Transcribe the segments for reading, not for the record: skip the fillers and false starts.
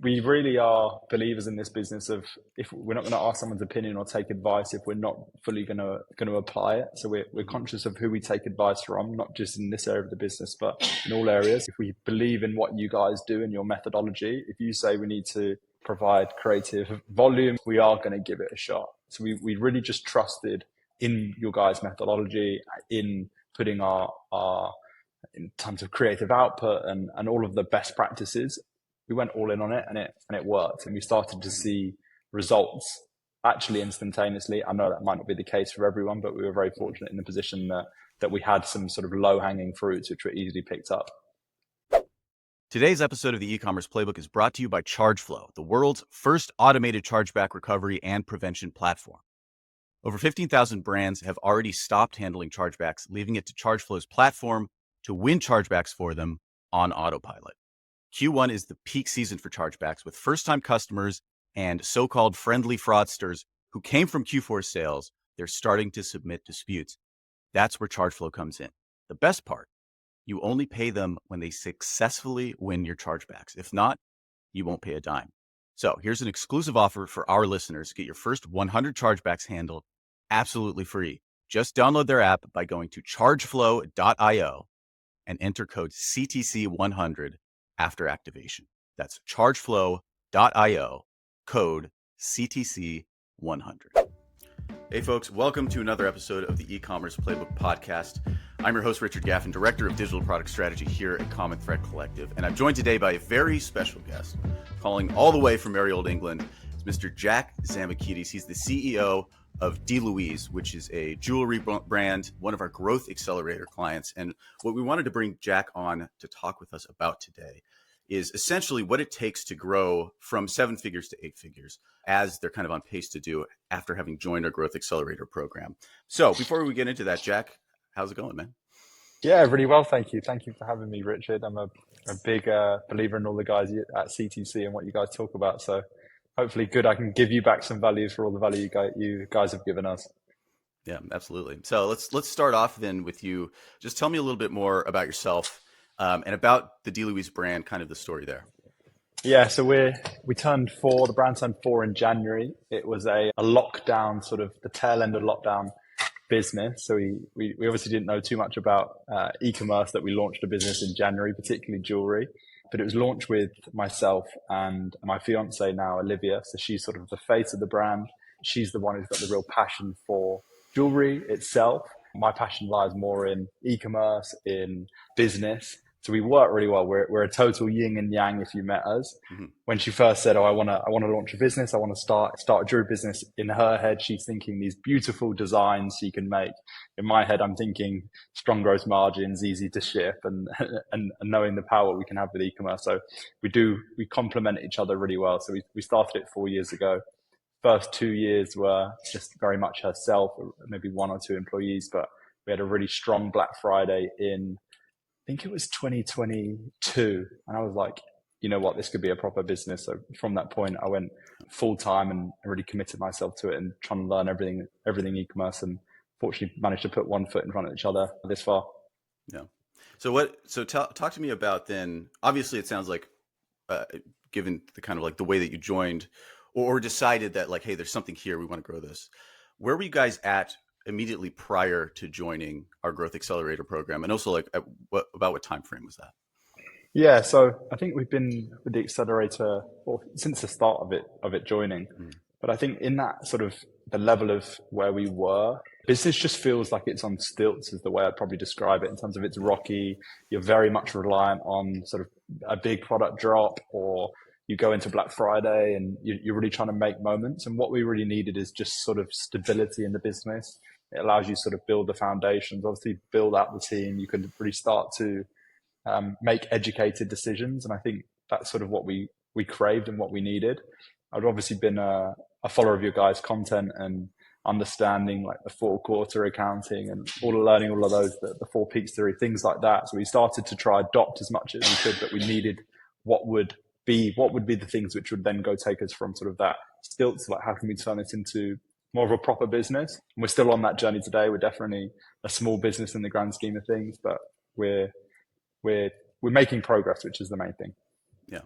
we really are believers in this business of, if we're not going to ask someone's opinion or take advice if we're not fully going to apply it. So we're conscious of who we take advice from, not just in this area of the business, but in all areas. If we believe in what you guys do and your methodology, if you say we need to provide creative volume, we are going to give it a shot. So we really just trusted in your guys' methodology, in putting our in terms of creative output and all of the best practices. We went all in on it, and it worked, and we started to see results actually instantaneously. I know that might not be the case for everyone, but we were very fortunate in the position that we had some sort of low-hanging fruits which were easily picked up. Today's episode of the E-commerce Playbook is brought to you by ChargeFlow, the world's first automated chargeback recovery and prevention platform. Over 15,000 brands have already stopped handling chargebacks, leaving it to ChargeFlow's platform to win chargebacks for them on autopilot. Q1 is the peak season for chargebacks, with first-time customers and so-called friendly fraudsters who came from Q4 sales. They're starting to submit disputes. That's where ChargeFlow comes in. The best part, you only pay them when they successfully win your chargebacks. If not, you won't pay a dime. So here's an exclusive offer for our listeners. Get your first 100 chargebacks handled absolutely free. Just download their app by going to chargeflow.io and enter code CTC100 after activation. That's chargeflow.io, code CTC100. Hey folks, welcome to another episode of the Ecommerce Playbook Podcast. I'm your host, Richard Gaffin, Director of Digital Product Strategy here at Common Thread Collective, and I'm joined today by a very special guest, calling all the way from merry old England. It's Mr. Jack Zambakides. He's the CEO of D Louise, which is a jewelry brand, one of our growth accelerator clients. And what we wanted to bring Jack on to talk with us about today is essentially what it takes to grow from 7 figures to 8 figures, as they're kind of on pace to do after having joined our growth accelerator program. So before we get into that, Jack, how's it going, man? Yeah, really well, thank you. Thank you for having me, Richard. I'm a big believer in all the guys at CTC and what you guys talk about. So hopefully good, I can give you back some value for all the value you guys have given us. Yeah, absolutely. So let's start off then with you. Just tell me a little bit more about yourself and about the D Louise brand, kind of the story there. Yeah, so we turned 4, the brand turned 4 in January. It was a lockdown, sort of the tail end of lockdown business. So we obviously didn't know too much about e-commerce, that we launched a business in January, particularly jewelry. But it was launched with myself and my fiance now, Olivia. So she's sort of the face of the brand. She's the one who's got the real passion for jewelry itself. My passion lies more in e-commerce, in business. So we work really well. We're a total yin and yang if you met us. Mm-hmm. When she first said, I want to launch a business, I want to start a jewelry business, in her head, she's thinking these beautiful designs she can make. In my head, I'm thinking strong gross margins, easy to ship, and knowing the power we can have with e-commerce. So we complement each other really well. So we started it 4 years ago. First 2 years were just very much herself, maybe 1 or 2 employees, but we had a really strong Black Friday in, I think it was 2022. And I was like, you know what, this could be a proper business. So from that point, I went full time and really committed myself to it and trying to learn everything e-commerce, and fortunately managed to put one foot in front of each other this far. Yeah. So talk to me about then, obviously it sounds like, given the kind of like the way that you joined or decided that like, hey, there's something here, we want to grow this. Where were you guys at immediately prior to joining our growth accelerator program? And also like about what time frame was that? Yeah, so I think we've been with the accelerator since the start of it joining. But I think in that sort of the level of where we were, business just feels like it's on stilts is the way I'd probably describe it, in terms of it's rocky. You're very much reliant on sort of a big product drop, or you go into Black Friday and you're really trying to make moments. And what we really needed is just sort of stability in the business. It allows you to sort of build the foundations, obviously build out the team. You can really start to make educated decisions. And I think that's sort of what we craved and what we needed. I'd obviously been a follower of your guys' content and understanding like the 4-quarter accounting and learning all of those, the 4 peaks theory, things like that. So we started to try adopt as much as we could, but we needed what would be the things which would then go take us from sort of that stilts, like how can we turn it into more of a proper business. And we're still on that journey today. We're definitely a small business in the grand scheme of things, but we're making progress, which is the main thing. Yeah.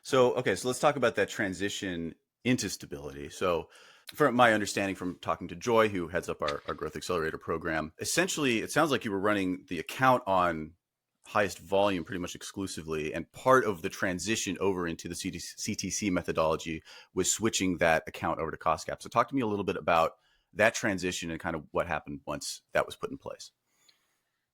So, okay, so let's talk about that transition into stability. So, from my understanding from talking to Joy, who heads up our Growth Accelerator program, essentially, it sounds like you were running the account on highest volume pretty much exclusively. And part of the transition over into the CTC methodology was switching that account over to cost cap. So, talk to me a little bit about that transition and kind of what happened once that was put in place.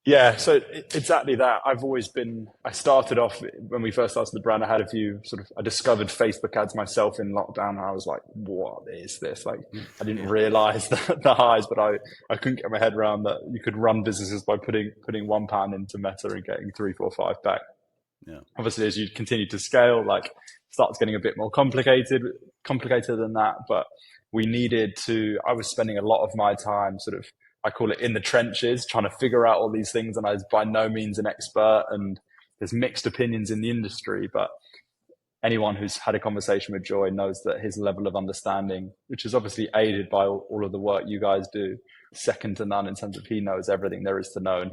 Yeah, so exactly that. I started off when we first started the brand, I discovered Facebook ads myself in lockdown. And I was like, what is this? Like, I didn't realize the highs, but I couldn't get my head around that you could run businesses by putting £1 into Meta and getting 3, 4, 5 back. Yeah. Obviously, as you continue to scale, like starts getting a bit more complicated than that. But I was spending a lot of my time I call it in the trenches, trying to figure out all these things. And I was by no means an expert, and there's mixed opinions in the industry, but anyone who's had a conversation with Joy knows that his level of understanding, which is obviously aided by all of the work you guys do, second to none in terms of he knows everything there is to know. And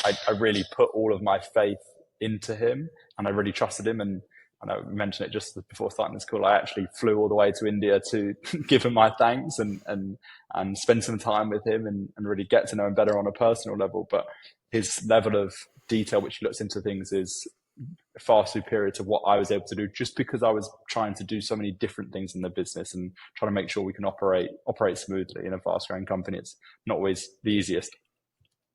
I really put all of my faith into him, and I really trusted him. And I know we mentioned it just before starting this call. I actually flew all the way to India to give him my thanks and spend some time with him and really get to know him better on a personal level. But his level of detail, which he looks into things, is far superior to what I was able to do, just because I was trying to do so many different things in the business and trying to make sure we can operate smoothly in a fast growing company. It's not always the easiest.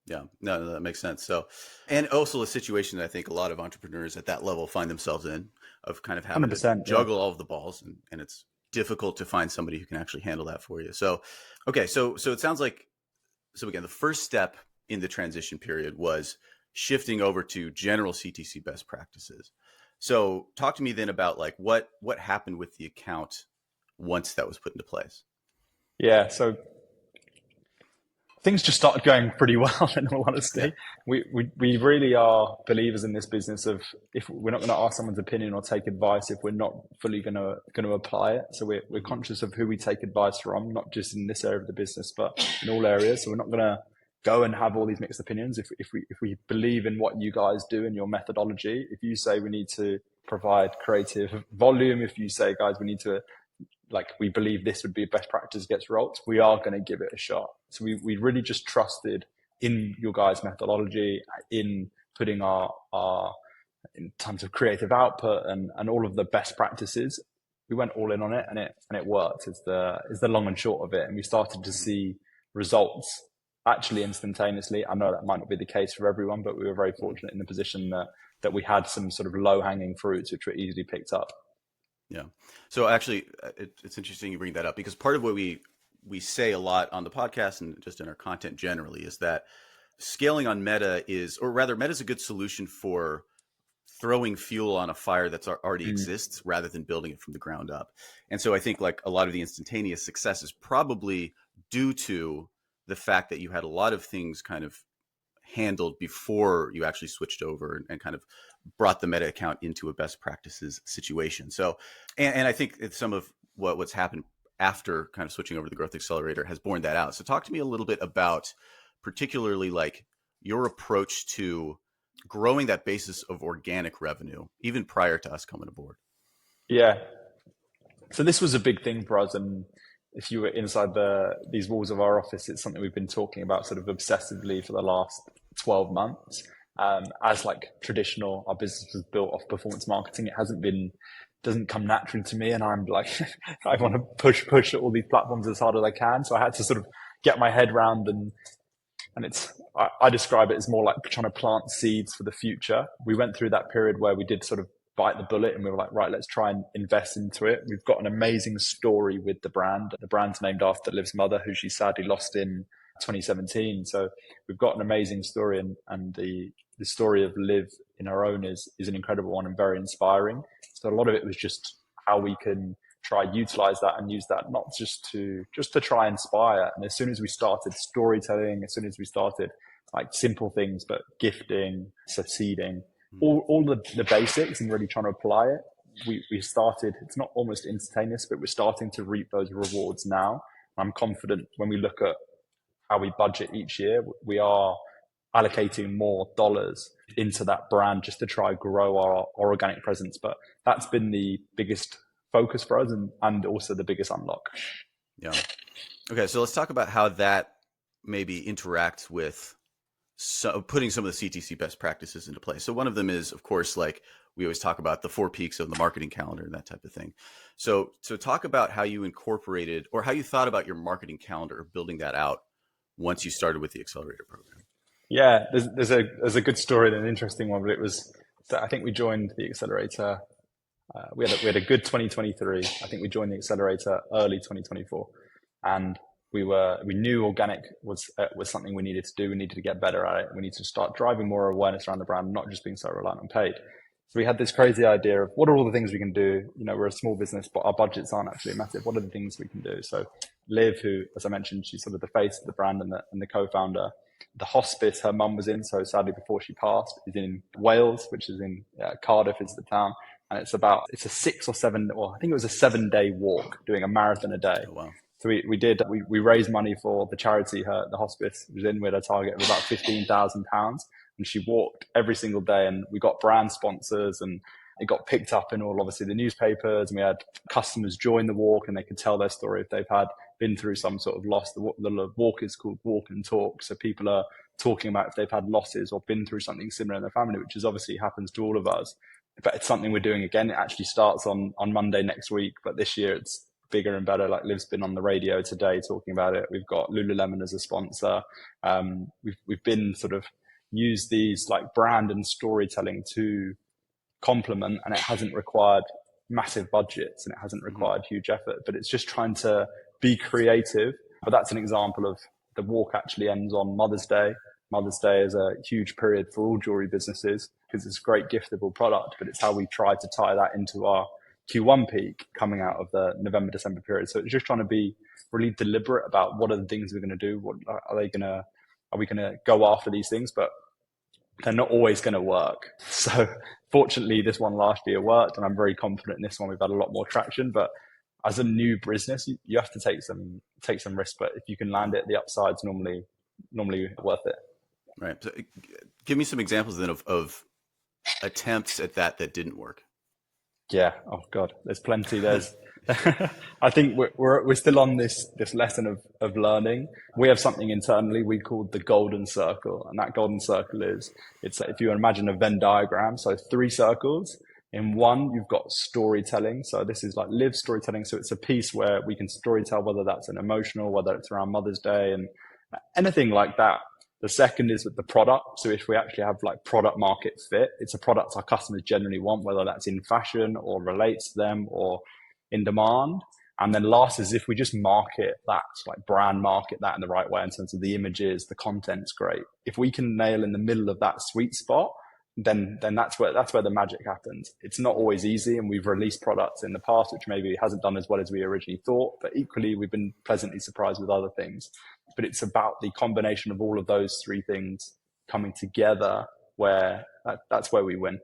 Yeah, no, that makes sense. So, and also a situation that I think a lot of entrepreneurs at that level find themselves in, of kind of having to juggle all of the balls, and it's difficult to find somebody who can actually handle that for you. So, okay, so it sounds like, so again, the first step in the transition period was shifting over to general CTC best practices. So, talk to me then about like what happened with the account once that was put into place. Yeah, so things just started going pretty well, in all honesty. Yeah. We really are believers in this business of, if we're not going to ask someone's opinion or take advice if we're not fully going to apply it. So we're conscious of who we take advice from, not just in this area of the business, but in all areas. So we're not going to go and have all these mixed opinions. If we believe in what you guys do and your methodology, if you say we need to provide creative volume, if you say, guys, we need to, we believe this would be a best practice against results, we are going to give it a shot. So we really just trusted in your guys' methodology, in putting our in terms of creative output and all of the best practices. We went all in on it, and it worked. Is the long and short of it. And we started to see results actually instantaneously. I know that might not be the case for everyone, but we were very fortunate in the position that we had some sort of low hanging fruits which were easily picked up. Yeah. So actually, it's interesting you bring that up, because part of what we say a lot on the podcast and just in our content generally is that scaling on Meta is a good solution for throwing fuel on a fire that's already exists rather than building it from the ground up. And so I think like a lot of the instantaneous success is probably due to the fact that you had a lot of things kind of handled before you actually switched over and kind of brought the Meta account into a best practices situation. So, and I think it's some of what's happened after kind of switching over to the Growth Accelerator has borne that out. So talk to me a little bit about particularly like your approach to growing that basis of organic revenue, even prior to us coming aboard. Yeah. So this was a big thing for us. And if you were inside these walls of our office, it's something we've been talking about sort of obsessively for the last 12 months. As like traditional, our business was built off performance marketing. It doesn't come naturally to me. And I'm like, I want to push all these platforms as hard as I can. So I had to sort of get my head around and I describe it as more like trying to plant seeds for the future. We went through that period where we did sort of bite the bullet and we were like, right, let's try and invest into it. We've got an amazing story with the brand. The brand's named after Liv's mother, who she sadly lost in 2017. So we've got an amazing story, and the story of Liv in her own is an incredible one and very inspiring. So a lot of it was just how we can try utilize that and use that not just to try and inspire. And as soon as we started storytelling, as soon as we started like simple things, but gifting, succeeding, all the basics, and really trying to apply it, we started, it's not almost instantaneous, but we're starting to reap those rewards now. I'm confident when we look at how we budget each year, we are allocating more dollars into that brand just to try grow our organic presence. But that's been the biggest focus for us and also the biggest unlock. Yeah. Okay, so let's talk about how that maybe interacts with putting some of the CTC best practices into place. So one of them is, of course, like we always talk about the 4 peaks of the marketing calendar and that type of thing. So talk about how you incorporated or how you thought about your marketing calendar or building that out once you started with the accelerator program. Yeah, there's a good story and an interesting one, but it was that I think we joined the accelerator. We had a good 2023. I think we joined the accelerator early 2024, and we knew organic was something we needed to do. We needed to get better at it. We needed to start driving more awareness around the brand, not just being so reliant on paid. So we had this crazy idea of what are all the things we can do? You know, we're a small business, but our budgets aren't actually massive. What are the things we can do? So Liv, who, as I mentioned, she's sort of the face of the brand and the co-founder. The hospice her mum was in, so sadly before she passed, is in Wales, which is in Cardiff is the town. And it's a 6 or 7, or I think it was a 7-day walk, doing a marathon a day. Oh, wow. So we raised money for the charity the hospice was in, with a target of about £15,000. And she walked every single day, and we got brand sponsors, and it got picked up in all, obviously, the newspapers, and we had customers join the walk, and they could tell their story if they've been through some sort of loss. The walk is called Walk and Talk. So people are talking about if they've had losses or been through something similar in their family, which is obviously happens to all of us. But it's something we're doing again. It actually starts on Monday next week, but this year it's bigger and better. Like Liv's been on the radio today talking about it. We've got Lululemon as a sponsor. We've been sort of use these like brand and storytelling to complement, and it hasn't required massive budgets and it hasn't required huge effort, but it's just trying to be creative. But that's an example of the walk actually ends on Mother's Day. Mother's Day is a huge period for all jewelry businesses because it's a great giftable product, but it's how we try to tie that into our Q1 peak coming out of the November, December period. So it's just trying to be really deliberate about what are the things we're going to do. Are we going to go after these things? But they're not always going to work. So fortunately, this one last year worked, and I'm very confident in this one. We've had a lot more traction, but as a new business, you have to take some risk. But if you can land it, the upside's normally worth it. Right. So give me some examples then of attempts at that didn't work. Yeah. Oh God, there's plenty. I think we're still on this lesson of learning. We have something internally we call the golden circle, and that golden circle it's if you imagine a Venn diagram, so 3 circles. In one, you've got storytelling. So this is like live storytelling. So it's a piece where we can storytell, whether that's an emotional, whether it's around Mother's Day and anything like that. The second is with the product. So if we actually have like product market fit, it's a product our customers generally want, whether that's in fashion or relates to them or in demand. And then last is if we just market that, like brand market that in the right way in terms of the images, the content's great. If we can nail in the middle of that sweet spot, then that's where the magic happens. It's not always easy, and we've released products in the past which maybe hasn't done as well as we originally thought, but equally we've been pleasantly surprised with other things. But it's about the combination of all of those 3 things coming together where that's where we win.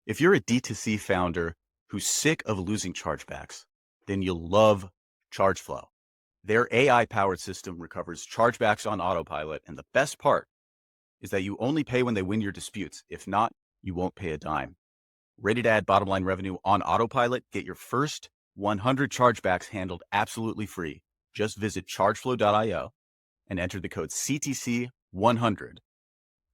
If you're a D2C founder who's sick of losing chargebacks, then you'll love ChargeFlow. Their AI-powered system recovers chargebacks on autopilot, and the best part is that you only pay when they win your disputes. If not, you won't pay a dime. Ready to add bottom line revenue on autopilot? Get your first 100 chargebacks handled absolutely free. Just visit chargeflow.io and enter the code CTC100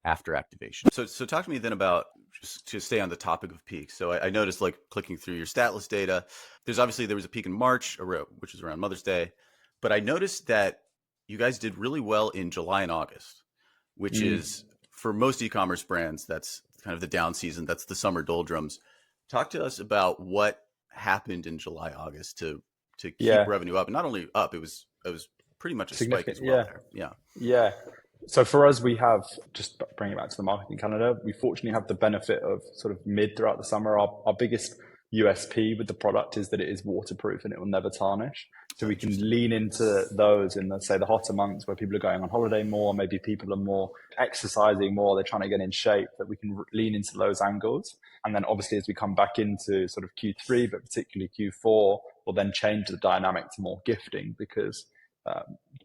after activation. So talk to me then about, just to stay on the topic of peaks. So I noticed, like, clicking through your stat list data, there was a peak in March, which is around Mother's Day, but I noticed that you guys did really well in July and August, which is, for most e-commerce brands, that's kind of the down season. That's the summer doldrums. Talk to us about what happened in July, August to keep revenue up. And not only up, it was pretty much a spike as well there. Yeah. So for us, we have, just bringing it back to the marketing calendar, we fortunately have the benefit of sort of mid throughout the summer. Our biggest USP with the product is that it is waterproof and it will never tarnish. So we can lean into those in, let's say, the hotter months where people are going on holiday more, maybe people are more exercising more, they're trying to get in shape, that we can lean into those angles. And then obviously as we come back into sort of Q3, but particularly Q4, we'll then change the dynamic to more gifting, because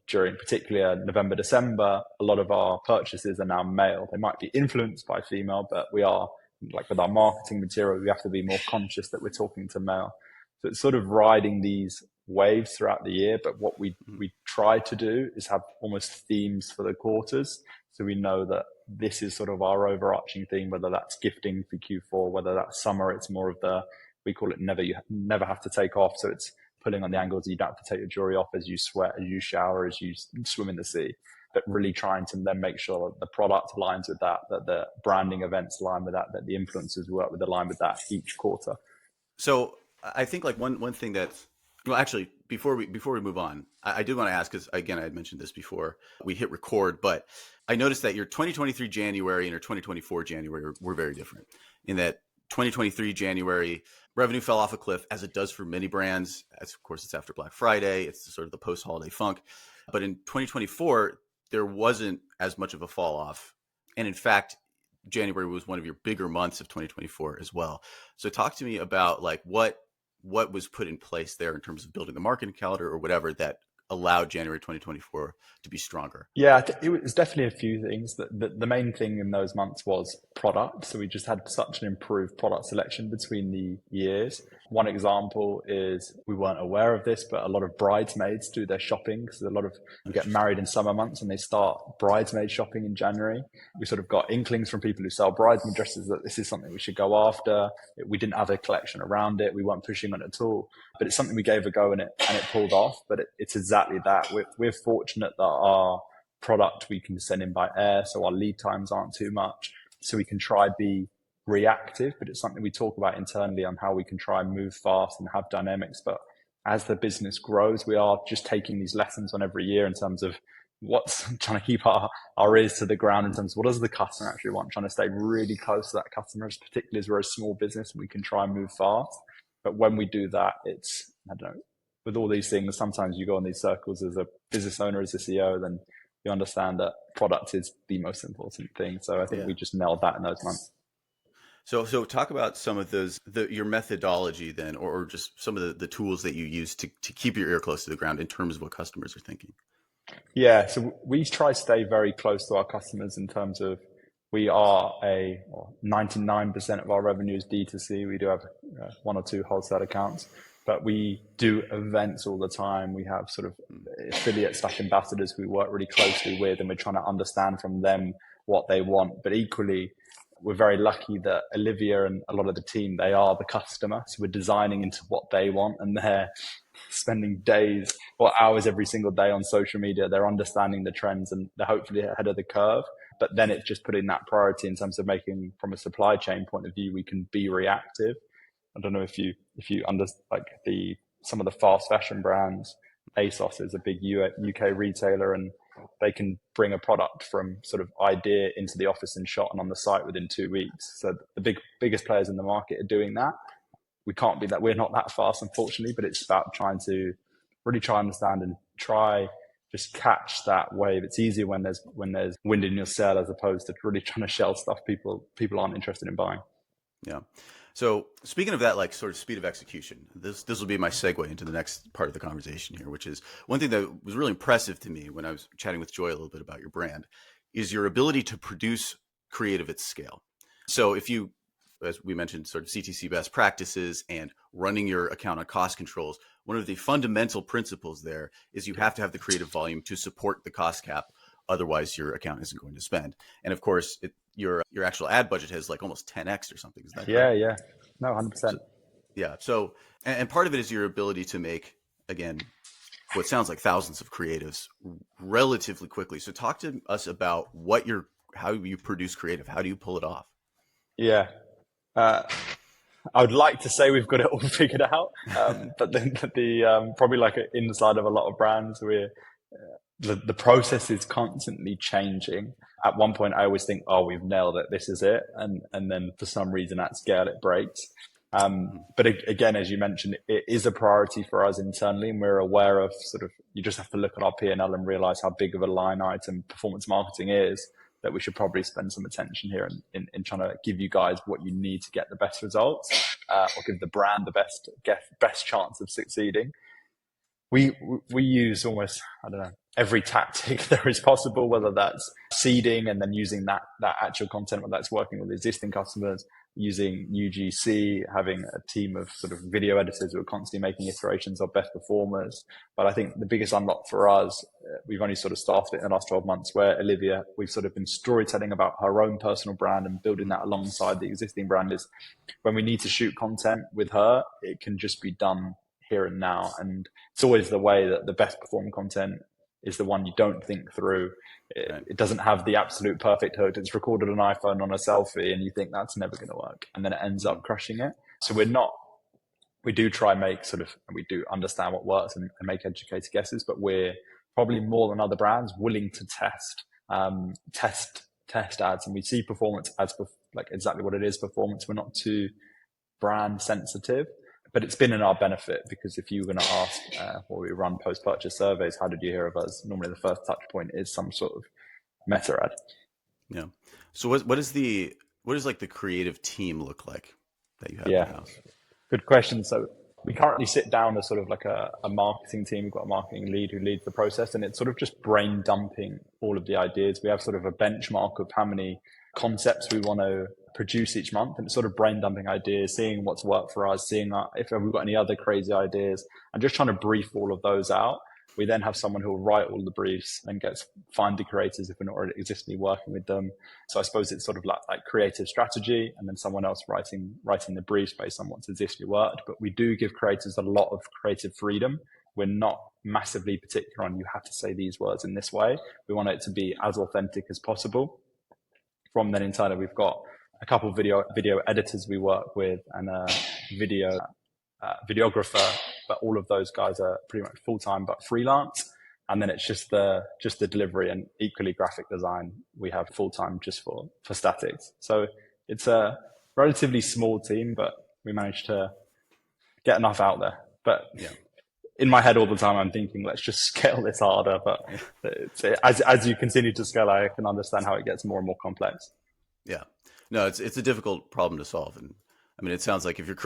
during particularly November, December, a lot of our purchases are now male. They might be influenced by female, but we are, like with our marketing material, we have to be more conscious that we're talking to male. So it's sort of riding these waves throughout the year. But what we try to do is have almost themes for the quarters. So we know that this is sort of our overarching theme, whether that's gifting for Q4, whether that's summer, it's more of we call it you never have to take off. So it's pulling on the angles. You don't have to take your jewelry off as you sweat, as you shower, as you swim in the sea, but really trying to then make sure that the product aligns with that the branding events align with that the influencers work with align with that each quarter. So I think like one thing that's, well, actually, before we move on, I do want to ask, because again, I had mentioned this before we hit record, but I noticed that your 2023 January and your 2024 January were very different in that 2023 January revenue fell off a cliff, as it does for many brands. As of course, it's after Black Friday. It's sort of the post-holiday funk. But in 2024, there wasn't as much of a fall off. And in fact, January was one of your bigger months of 2024 as well. So talk to me about like what was put in place there in terms of building the marketing calendar or whatever that allowed January 2024 to be stronger? Yeah, it was definitely a few things. The main thing in those months was product. So we just had such an improved product selection between the years. One example is, we weren't aware of this, but a lot of bridesmaids do their shopping. So a lot of them get married in summer months and they start bridesmaid shopping in January. We sort of got inklings from people who sell bridesmaid dresses that this is something we should go after. We didn't have a collection around it. We weren't pushing on it at all, but it's something we gave a go and it pulled off. But it's exactly that. We're fortunate that our product we can send in by air, so our lead times aren't too much. So we can try be reactive, but it's something we talk about internally on how we can try and move fast and have dynamics. But as the business grows, we are just taking these lessons on every year in terms of what's trying to keep our ears to the ground in terms of what does the customer actually want, trying to stay really close to that customer, particularly as we're a small business and we can try and move fast. But when we do that, it's, I don't know, with all these things, sometimes you go in these circles as a business owner, as a CEO, then you understand that product is the most important thing. So I think we just nailed that in those months. So talk about some of those, your methodology then, or just some of the tools that you use to keep your ear close to the ground in terms of what customers are thinking. Yeah, so we try to stay very close to our customers in terms of 99% of our revenue is D2C. We do have one or two wholesale accounts, but we do events all the time. We have sort of affiliate staff ambassadors we work really closely with, and we're trying to understand from them what they want. But equally, we're very lucky that Olivia and a lot of the team, they are the customer. So we're designing into what they want, and they're spending days or hours every single day on social media. They're understanding the trends and they're hopefully ahead of the curve. But then it's just putting that priority in terms of making, from a supply chain point of view, we can be reactive. I don't know if you some of the fast fashion brands. ASOS is a big UK retailer, and they can bring a product from sort of idea into the office and shot and on the site within 2 weeks. So the biggest players in the market are doing that. We can't be that. We're not that fast, unfortunately, but it's about trying to really try and understand and try just catch that wave. It's easier when there's wind in your sail, as opposed to really trying to shell stuff people aren't interested in buying. Yeah. So speaking of that, like sort of speed of execution, this will be my segue into the next part of the conversation here, which is one thing that was really impressive to me when I was chatting with Joy a little bit about your brand, is your ability to produce creative at scale. So if you, as we mentioned, sort of CTC best practices and running your account on cost controls, one of the fundamental principles there is you have to have the creative volume to support the cost cap. Otherwise, your account isn't going to spend. And of course, your actual ad budget has like almost 10x or something. Is that correct? Yeah. No, 100%. So, and part of it is your ability to make, again, what sounds like thousands of creatives relatively quickly. So talk to us about how you produce creative. How do you pull it off? Yeah. I would like to say we've got it all figured out, but the probably like inside of a lot of brands, the process is constantly changing. At one point, I always think, "Oh, we've nailed it. This is it," and then for some reason at scale it breaks. But again, as you mentioned, it is a priority for us internally, and we're aware of sort of. You just have to look at our P&L and realize how big of a line item performance marketing is. That we should probably spend some attention here in trying to give you guys what you need to get the best results, or give the brand the best chance of succeeding. we use almost, I don't know, every tactic there is possible, whether that's seeding and then using that actual content, whether that's working with existing customers, using UGC, having a team of sort of video editors who are constantly making iterations of best performers. But I think the biggest unlock for us, we've only sort of started it in the last 12 months, where Olivia, we've sort of been storytelling about her own personal brand and building that alongside the existing brand, is when we need to shoot content with her, it can just be done here and now. And it's always the way that the best performing content is the one you don't think through. It doesn't have the absolute perfect hook. It's recorded on an iPhone on a selfie and you think that's never going to work. And then it ends up crushing it. So we do try and make we do understand what works and make educated guesses, but we're probably more than other brands willing to test ads. And we see performance as like exactly what it is, performance. We're not too brand sensitive. But it's been in our benefit, because if you were going to ask, we run post-purchase surveys, how did you hear of us? Normally the first touch point is some sort of meta ad. Yeah. So what does like the creative team look like that you have in the house? Good question. So we currently sit down as sort of like a marketing team. We've got a marketing lead who leads the process, and it's sort of just brain dumping all of the ideas. We have sort of a benchmark of how many concepts we want to produce each month, and it's sort of brain dumping ideas, seeing what's worked for us, seeing if we've got any other crazy ideas, and just trying to brief all of those out. We then have someone who will write all the briefs and find the creators if we're not already existingly working with them. So I suppose it's sort of like creative strategy, and then someone else writing the briefs based on what's existingly worked. But we do give creators a lot of creative freedom. We're not massively particular on, you have to say these words in this way. We want it to be as authentic as possible. From then inside, we've got a couple of video editors we work with, and a videographer, but all of those guys are pretty much full-time but freelance. And then it's just the delivery, and equally graphic design we have full-time just for statics. So it's a relatively small team, but we managed to get enough out there. But in my head all the time I'm thinking, let's just scale this harder. But as you continue to scale, I can understand how it gets more and more complex. Yeah. No, it's a difficult problem to solve. And I mean, it sounds like if you're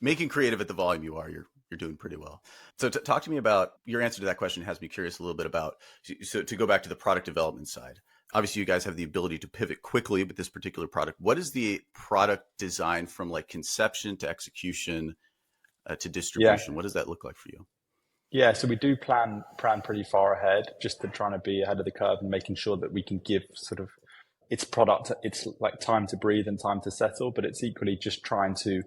making creative at the volume you are, you're doing pretty well. So talk to me about your answer to that question. Has me curious a little bit about, so to go back to the product development side, obviously you guys have the ability to pivot quickly with this particular product. What is the product design from like conception to execution to distribution? What does that look like for you? Yeah, so we do plan pretty far ahead, just to trying to be ahead of the curve and making sure that we can give sort of its product, it's like time to breathe and time to settle, but it's equally just trying to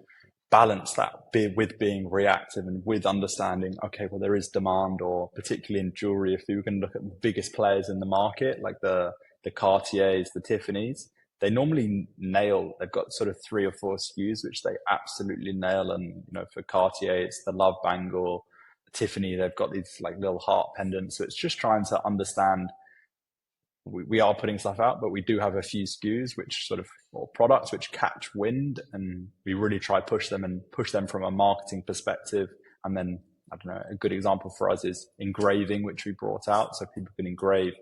balance that with being reactive and with understanding, okay, well, there is demand, or particularly in jewelry, if you can look at the biggest players in the market, like the Cartiers, the Tiffany's, they normally they've got sort of 3 or 4 SKUs, which they absolutely nail. And, for Cartier, it's the love bangle. Tiffany, they've got these like little heart pendants. So it's just trying to understand, we are putting stuff out, but we do have a few SKUs or products which catch wind, and we really try push them from a marketing perspective. And then, I don't know, a good example for us is engraving, which we brought out, so people can engrave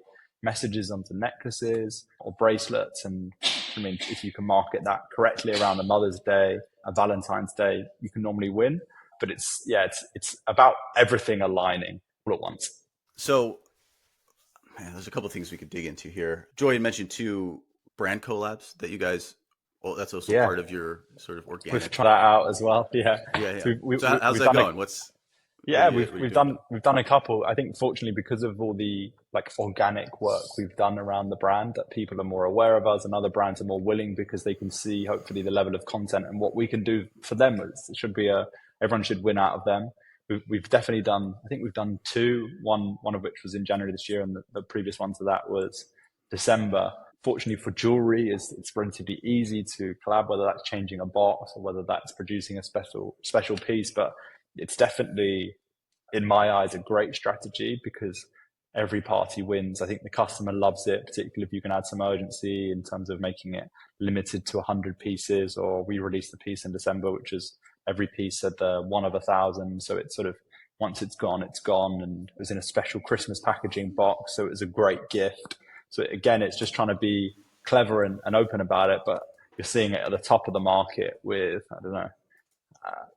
messages onto necklaces or bracelets. And I mean, if you can market that correctly around a Mother's Day, a Valentine's Day, you can normally win. But it's about everything aligning all at once. So, man, there's a couple of things we could dig into here. Joy, you mentioned 2 brand collabs that you guys, well, that's also part of your sort of organic. We've tried that out as well. Yeah. So how's that going? We've done a couple. I think fortunately, because of all the like organic work we've done around the brand, that people are more aware of us, and other brands are more willing because they can see hopefully the level of content and what we can do for them. It should be everyone should win out of them. We've definitely done, I think we've done 2, one of which was in January this year, and the previous one to that was December. Fortunately for jewelry, it's relatively easy to collab, whether that's changing a box or whether that's producing a special piece. But it's definitely, in my eyes, a great strategy because every party wins. I think the customer loves it, particularly if you can add some urgency in terms of making it limited to 100 pieces, or we released the piece in December, which is every piece at the 1 of 1,000. So it's sort of, once it's gone, it's gone. And it was in a special Christmas packaging box. So it was a great gift. So again, it's just trying to be clever and open about it, but you're seeing it at the top of the market with, I don't know,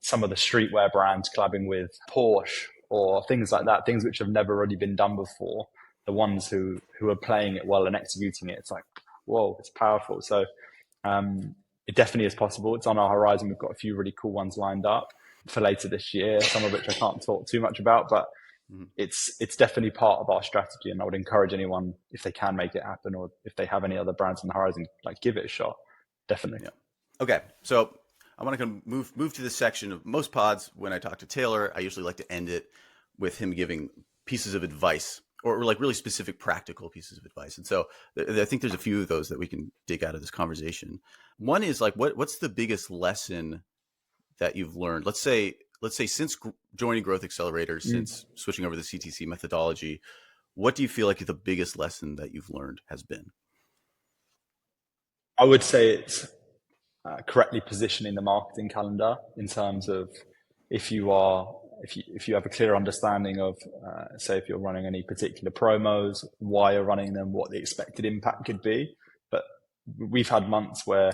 some of the streetwear brands collabing with Porsche or things like that, things which have never really been done before. The ones who are playing it well and executing it, it's like, whoa, it's powerful. So it definitely is possible. It's on our horizon. We've got a few really cool ones lined up for later this year, some of which I can't talk too much about, but it's definitely part of our strategy. And I would encourage anyone, if they can make it happen, or if they have any other brands on the horizon, like, give it a shot. Definitely. Yeah. Okay. So I want to move to this section of most pods. When I talk to Taylor, I usually like to end it with him giving pieces of advice, or like really specific practical pieces of advice. And so I think there's a few of those that we can dig out of this conversation. One is like, what's the biggest lesson that you've learned? Let's say since joining Growth Accelerator, since switching over to the CTC methodology, what do you feel like the biggest lesson that you've learned has been? I would say it's correctly positioning the marketing calendar in terms of if you have a clear understanding of, say, if you're running any particular promos, why you're running them, what the expected impact could be. But we've had months where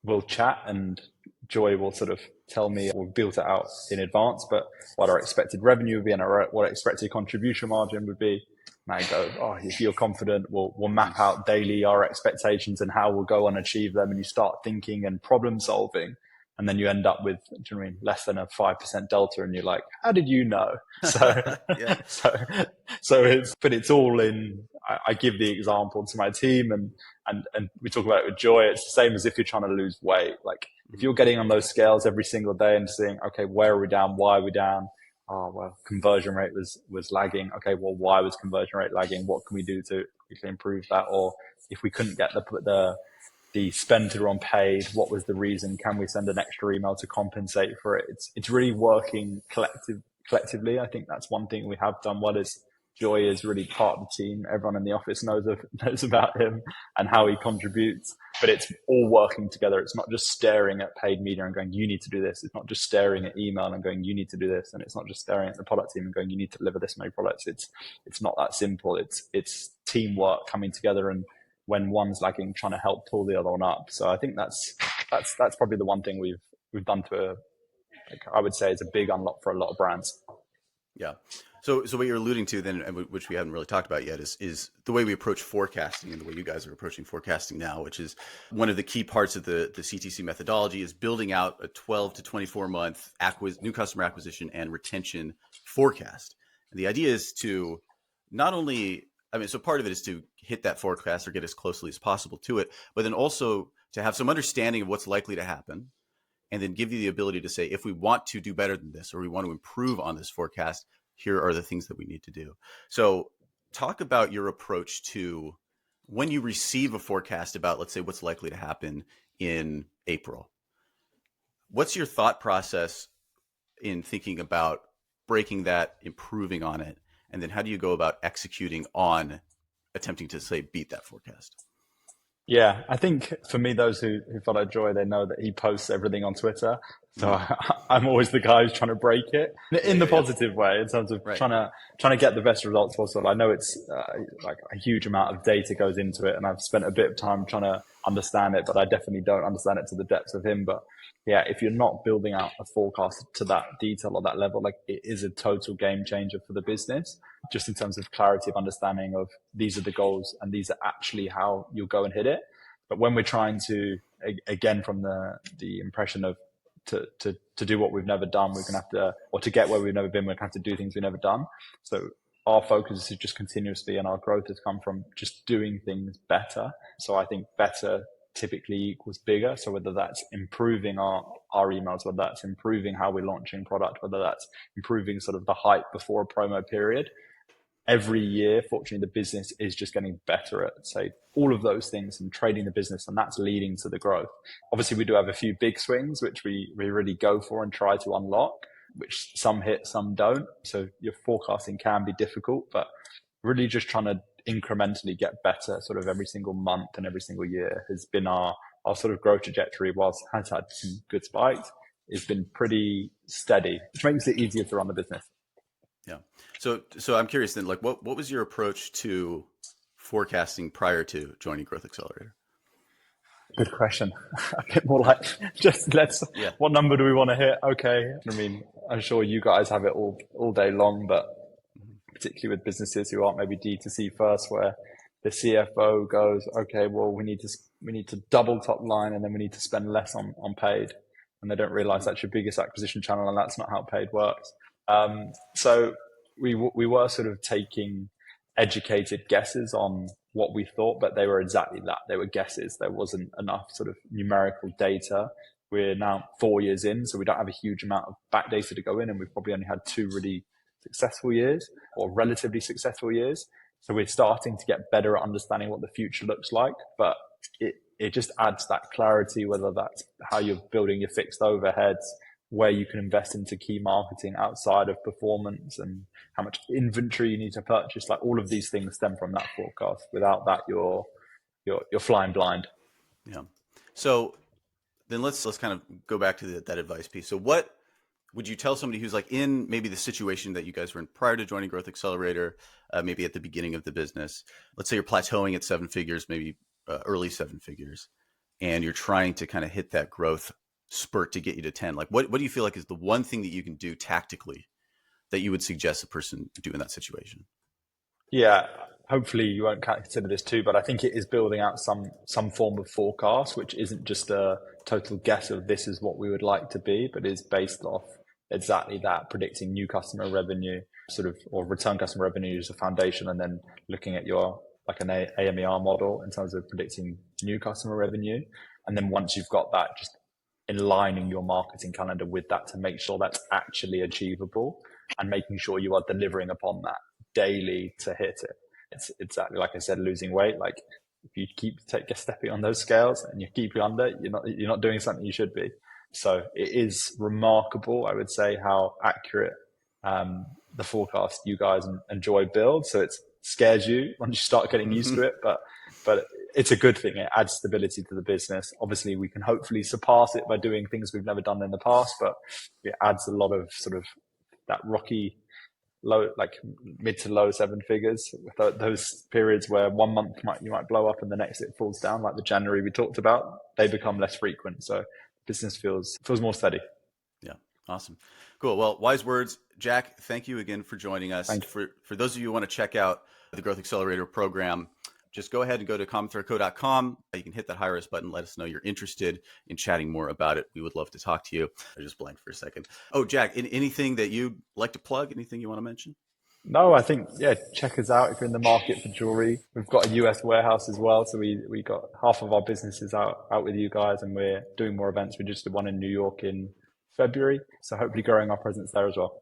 we'll chat and Joy will sort of tell me, we've built it out in advance, but what our expected revenue would be and what our expected contribution margin would be. And I go, oh, if you're confident, we'll map out daily our expectations and how we'll go and achieve them. And you start thinking and problem solving. And then you end up with, do you know what I mean, less than a 5% delta. And you're like, how did you know? So, it's all in. I give the example to my team and we talk about it with Joy. It's the same as if you're trying to lose weight. Like, if you're getting on those scales every single day and seeing, okay, where are we down? Why are we down? Oh, well, conversion rate was lagging. Okay, well, why was conversion rate lagging? What can we do to quickly improve that? Or if we couldn't get the spend through on paid, what was the reason? Can we send an extra email to compensate for it? It's really working collectively. I think that's one thing we have done well is Joy is really part of the team. Everyone in the office knows about him and how he contributes, but it's all working together. It's not just staring at paid media and going, you need to do this. It's not just staring at email and going, you need to do this. And it's not just staring at the product team and going, you need to deliver this many products. It's not that simple. It's teamwork coming together, and when one's lagging, trying to help pull the other one up. So I think that's probably the one thing we've done I would say is a big unlock for a lot of brands. Yeah. So what you're alluding to then, which we haven't really talked about yet, is the way we approach forecasting and the way you guys are approaching forecasting now, which is one of the key parts of the CTC methodology, is building out a 12 to 24 month new customer acquisition and retention forecast. And the idea is to not only, so part of it is to hit that forecast or get as closely as possible to it, but then also to have some understanding of what's likely to happen, and then give you the ability to say, if we want to do better than this, or we want to improve on this forecast, here are the things that we need to do. So talk about your approach to when you receive a forecast about, let's say, what's likely to happen in April. What's your thought process in thinking about breaking that, improving on it? And then how do you go about executing on attempting to, say, beat that forecast? Yeah, I think for me, those who follow Joy, they know that he posts everything on Twitter. So I'm always the guy who's trying to break it in the positive way, in terms of trying to get the best results possible. I know it's like a huge amount of data goes into it, and I've spent a bit of time trying to understand it, but I definitely don't understand it to the depths of him. But yeah, if you're not building out a forecast to that detail or that level, like, it is a total game changer for the business, just in terms of clarity of understanding of these are the goals and these are actually how you'll go and hit it. But when we're trying to, again, from the impression of to do what we've never done, we're going to have to, or to get where we've never been, we're going to have to do things we've never done. So our focus is just continuously, and our growth has come from just doing things better. So I think better typically equals bigger. So whether that's improving our emails, whether that's improving how we're launching product, whether that's improving sort of the hype before a promo period, every year, fortunately, the business is just getting better at, say, all of those things and trading the business, and that's leading to the growth. Obviously, we do have a few big swings, which we really go for and try to unlock, which some hit, some don't. So your forecasting can be difficult, but really just trying to incrementally get better sort of every single month and every single year has been our sort of growth trajectory. Whilst it has had some good spikes, it's been pretty steady, which makes it easier to run the business. Yeah. So I'm curious then, like, what was your approach to forecasting prior to joining Growth Accelerator? Good question. A bit more like just what number do we want to hit? Okay. I mean, I'm sure you guys have it all day long, but particularly with businesses who aren't maybe D2C first, where the CFO goes, okay, well, we need to double top line and then we need to spend less on paid. And they don't realize that's your biggest acquisition channel and that's not how paid works. So we were sort of taking educated guesses on what we thought, but they were exactly that. They were guesses. There wasn't enough sort of numerical data. We're now 4 years in, so we don't have a huge amount of back data to go in, and we've probably only had 2 really successful years or relatively successful years. So we're starting to get better at understanding what the future looks like, but it just adds that clarity, whether that's how you're building your fixed overheads, where you can invest into key marketing outside of performance, and how much inventory you need to purchase. Like all of these things stem from that forecast. Without that, you're flying blind. Yeah. So then let's kind of go back to that advice piece. So what would you tell somebody who's like in maybe the situation that you guys were in prior to joining Growth Accelerator, maybe at the beginning of the business? Let's say you're plateauing at 7 figures, maybe early 7 figures, and you're trying to kind of hit that growth spurt to get you to 10. Like what do you feel like is the one thing that you can do tactically that you would suggest a person do in that situation? Yeah, hopefully you won't consider this too, but I think it is building out some form of forecast, which isn't just a total guess of this is what we would like to be, but is based off exactly that, predicting new customer revenue, sort of, or return customer revenue as a foundation, and then looking at your like an AMER model in terms of predicting new customer revenue. And then once you've got that, just aligning your marketing calendar with that to make sure that's actually achievable, and making sure you are delivering upon that daily to hit it. It's exactly like I said, losing weight. Like if you keep stepping on those scales and you keep under, you're not doing something you should be. So it is remarkable, I would say, how accurate the forecast you guys enjoy build. So it scares you once you start getting used to it, but it's a good thing. It adds stability to the business. Obviously, we can hopefully surpass it by doing things we've never done in the past, but it adds a lot of sort of that rocky low, like mid to low 7 figures, with those periods where 1 month you might blow up and the next it falls down, like the January we talked about. They become less frequent, so business feels more steady. Yeah, awesome, cool. Well, wise words, Jack. Thank you again for joining us. For those of you who want to check out the Growth Accelerator program, just go ahead and go to commonthreadco.com. You can hit that hire us button. Let us know you're interested in chatting more about it. We would love to talk to you. I just blanked for a second. Oh, Jack, anything that you'd like to plug? Anything you want to mention? No, I think, check us out if you're in the market for jewelry. We've got a US warehouse as well. So we got half of our businesses out with you guys, and we're doing more events. We just did one in New York in February. So hopefully growing our presence there as well.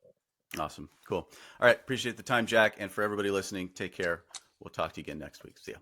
Awesome. Cool. All right. Appreciate the time, Jack. And for everybody listening, take care. We'll talk to you again next week. See ya.